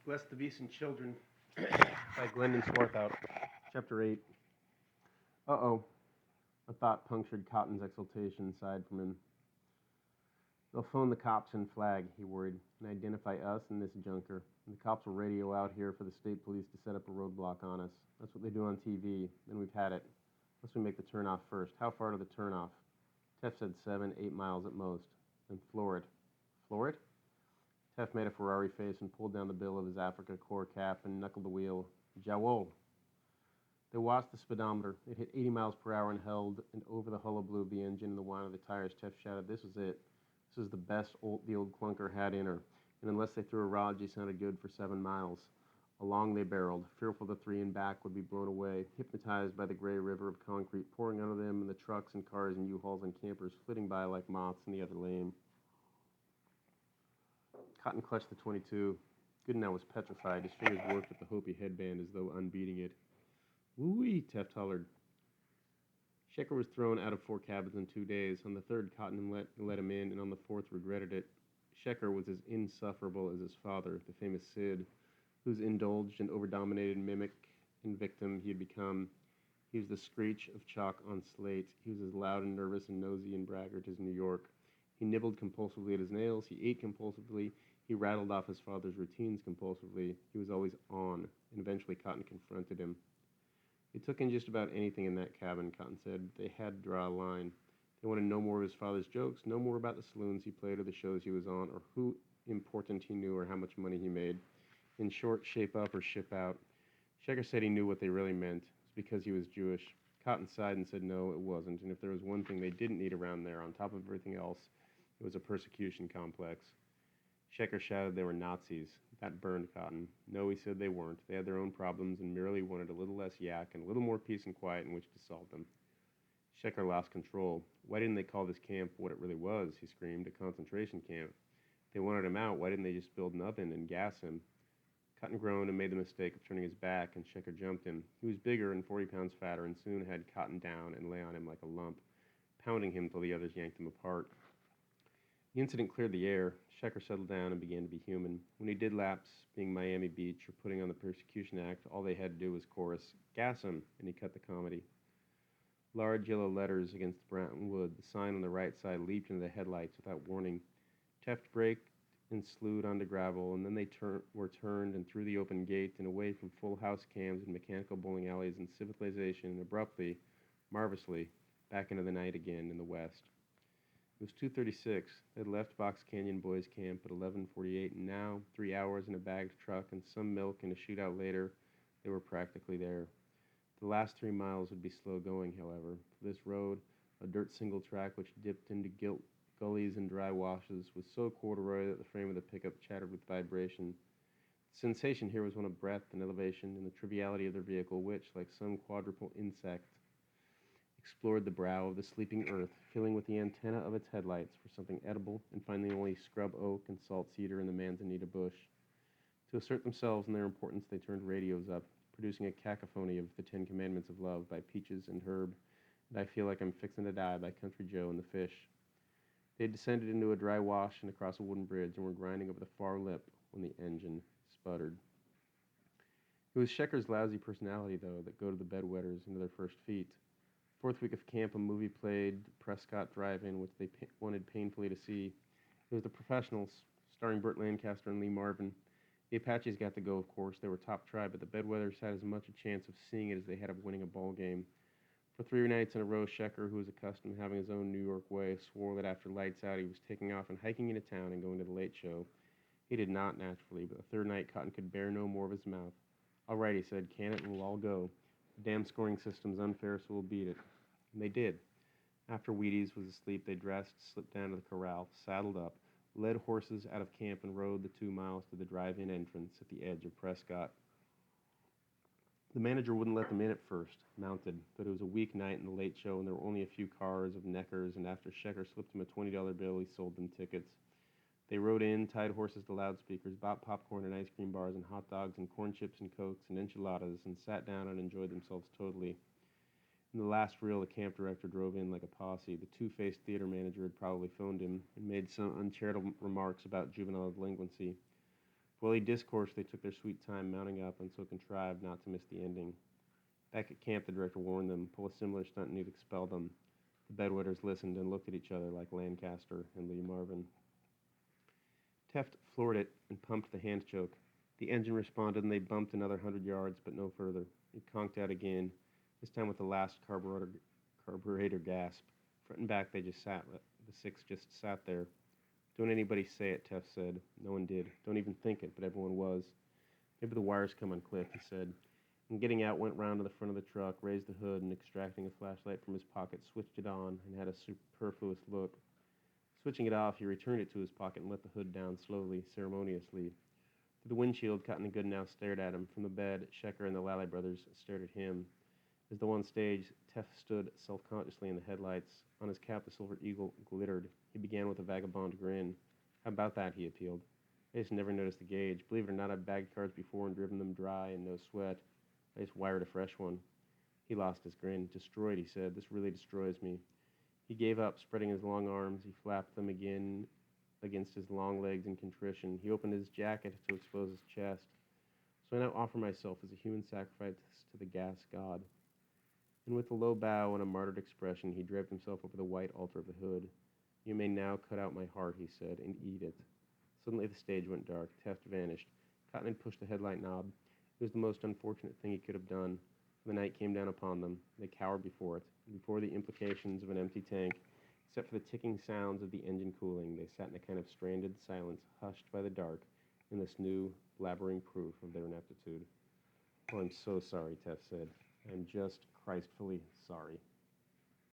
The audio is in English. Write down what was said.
Bless the Beast and Children by Glendon Swarthout. Chapter 8. Uh-oh. A thought punctured Cotton's exultation aside from him. They'll phone the cops and flag, he worried, and identify us and this junker. And the cops will radio out here for the state police to set up a roadblock on us. That's what they do on TV. Then we've had it. Unless we make the turnoff first. How far to the turnoff? Teff said 7, 8 miles at most. Then floor it. Floor it? Teff made a Ferrari face and pulled down the bill of his Africa Corps cap and knuckled the wheel. Jawol. They watched the speedometer. It hit 80 miles per hour and held, and over the hullabaloo of the engine and the whine of the tires, Teff shouted, "This was it. This was the best the old clunker had in her." And unless they threw a rod, she sounded good for 7 miles. Along they barreled, fearful the three in back would be blown away, hypnotized by the gray river of concrete pouring under them and the trucks and cars and U-Hauls and campers flitting by like moths in the other lane. Cotton clutched the .22. Goodenow was petrified. His fingers worked at the Hopi headband as though unbeating it. "Woo-wee," Teff hollered. Shecker was thrown out of 4 cabins in 2 days. On the third, Cotton let him in, and on the fourth regretted it. Shecker was as insufferable as his father, the famous Sid, whose indulged and overdominated mimic and victim he had become. He was the screech of chalk on slate. He was as loud and nervous and nosy and braggart as New York. He nibbled compulsively at his nails. He ate compulsively. He rattled off his father's routines compulsively. He was always on, and eventually Cotton confronted him. They took in just about anything in that cabin, Cotton said, but they had to draw a line. They wanted no more of his father's jokes, no more about the saloons he played or the shows he was on, or who important he knew or how much money he made. In short, shape up or ship out. Shecker said he knew what they really meant. It was because he was Jewish. Cotton sighed and said no, it wasn't, and if there was one thing they didn't need around there, on top of everything else, it was a persecution complex. Shecker shouted they were Nazis. That burned Cotton. No, he said they weren't. They had their own problems and merely wanted a little less yak and a little more peace and quiet in which to solve them. Shecker lost control. Why didn't they call this camp what it really was? He screamed. A concentration camp. If they wanted him out, why didn't they just build an oven and gas him? Cotton groaned and made the mistake of turning his back, and Shecker jumped him. He was bigger and 40 pounds fatter and soon had Cotton down and lay on him like a lump, pounding him till the others yanked him apart. The incident cleared the air. Shecker settled down and began to be human. When he did laps, being Miami Beach or putting on the Persecution Act, all they had to do was chorus, "Gas him," and he cut the comedy. Large yellow letters against the brown wood. The sign on the right side leaped into the headlights without warning. Teff braked and slewed onto gravel, and then they were turned and through the open gate and away from full house cams and mechanical bowling alleys and civilization, and abruptly, marvelously, back into the night again in the west. It was 2:36. They had left Box Canyon Boys Camp at 11:48, and now, 3 hours in a bagged truck and some milk and a shootout later, they were practically there. The last 3 miles would be slow going, however, for this road, a dirt single track which dipped into gullies and dry washes, was so corduroy that the frame of the pickup chattered with vibration. The sensation here was one of breadth and elevation and the triviality of their vehicle, which, like some quadruped insect, explored the brow of the sleeping earth, filling with the antenna of its headlights for something edible and finding only scrub oak and salt cedar in the manzanita bush. To assert themselves and their importance, they turned radios up, producing a cacophony of The 10 Commandments of Love by Peaches and Herb, and I Feel Like I'm Fixin' to Die by Country Joe and the Fish. They had descended into a dry wash and across a wooden bridge and were grinding over the far lip when the engine sputtered. It was Shecker's lousy personality, though, that goaded the bedwetters into their first feat. Fourth week of camp, a movie played, Prescott Drive-In, which they wanted painfully to see. It was The Professionals, starring Burt Lancaster and Lee Marvin. The Apaches got to go, of course. They were top tribe, but the bedwetters had as much a chance of seeing it as they had of winning a ball game. For 3 nights in a row, Shecker, who was accustomed to having his own New York way, swore that after lights out he was taking off and hiking into town and going to the late show. He did not, naturally, but the third night Cotton could bear no more of his mouth. "All right," he said, "can it and we'll all go. The damn scoring system's unfair, so we'll beat it." And they did. After Wheaties was asleep, they dressed, slipped down to the corral, saddled up, led horses out of camp, and rode the 2 miles to the drive-in entrance at the edge of Prescott. The manager wouldn't let them in at first, mounted, but it was a weeknight in the late show, and there were only a few cars of neckers, and after Shecker slipped him a $20 bill, he sold them tickets. They rode in, tied horses to loudspeakers, bought popcorn and ice cream bars and hot dogs and corn chips and cokes and enchiladas, and sat down and enjoyed themselves totally. In the last reel, the camp director drove in like a posse. The two-faced theater manager had probably phoned him and made some uncharitable remarks about juvenile delinquency. While he discoursed, they took their sweet time mounting up and so contrived not to miss the ending. Back at camp, the director warned them, pull a similar stunt and you'd expel them. The bedwetters listened and looked at each other like Lancaster and Lee Marvin. Teft floored it and pumped the hand choke. The engine responded and they bumped another 100 yards, but no further. It conked out again, this time with the last carburetor gasp. Front and back they just sat. The six just sat there. Don't anybody say it, Teft said. No one did. Don't even think it, but everyone was. Maybe the wires come unclipped, he said. And getting out, went round to the front of the truck, raised the hood, and extracting a flashlight from his pocket, switched it on, and had a superfluous look. Switching it off, he returned it to his pocket and let the hood down slowly, ceremoniously. Through the windshield, Cotton and Goodenow stared at him. From the bed, Shecker and the Lally brothers stared at him. As though on stage, Teft stood self-consciously in the headlights. On his cap, the silver eagle glittered. He began with a vagabond grin. How about that, he appealed. I just never noticed the gauge. Believe it or not, I've bagged cars before and driven them dry and no sweat. I just wired a fresh one. He lost his grin. Destroyed, he said. This really destroys me. He gave up, spreading his long arms. He flapped them again against his long legs in contrition. He opened his jacket to expose his chest. So I now offer myself as a human sacrifice to the gas god. And with a low bow and a martyred expression, he draped himself over the white altar of the hood. You may now cut out my heart, he said, and eat it. Suddenly the stage went dark. Teft vanished. Cotton had pushed the headlight knob. It was the most unfortunate thing he could have done. The night came down upon them. They cowered before it, before the implications of an empty tank. Except for the ticking sounds of the engine cooling, they sat in a kind of stranded silence, hushed by the dark, in this new, blabbering proof of their ineptitude. Oh, I'm so sorry, Teft said. I'm just Christfully sorry.